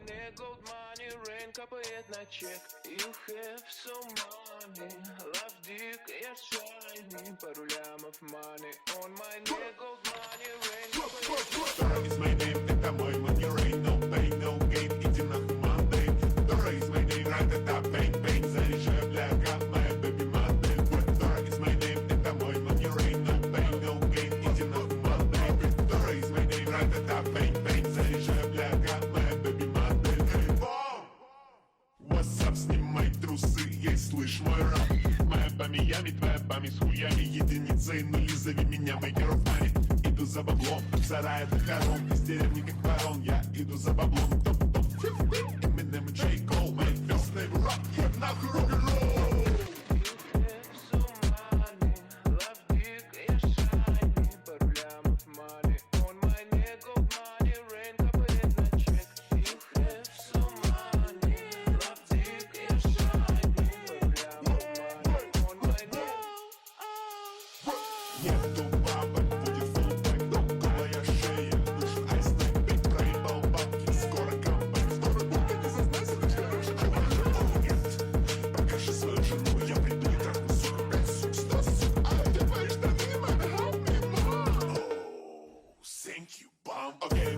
my gold money, rain капает на чек. You have some money, love dick, я shiny. Пару лямов money, on my gold money, rain капает на чек. Dora is my name, это мой money rain. No pain, no gain, иди нахуй Monday. Dora is my name, ра-та-та, бэнг-бэнг. Заряжаю, бля, как моя baby модель. Dora is my name, это мой money rain. No pain, no gain, иди нахуй Monday. Dora is my name, ра-та-та, бэнг-бэнг. Заряжаю, бля, как моя baby модель. Hey, wow! What's up, снимай трусы, ей слышь мой рап. Моя по Миями, твоя память с хуями. Единицы и нули, зови меня maker of money. Иду за баблом, сарай до хором. Из деревни как барон, я иду за баблом. Топ-топ, Eminem и J. Cole. My first name rap, я нахуй рок-н-ролл. Нету бабок, будет фулбэк, голая шея. Нужен айснэк, проебал бабки. Скоро камбэк, скоро будет не зазнайся. О, нет, покажи свою жену. Я приду и трахну, сука, 5 сук, 100 сук. А ты твои штаны, man, help me, mom. Oh, thank you, bum. Okay,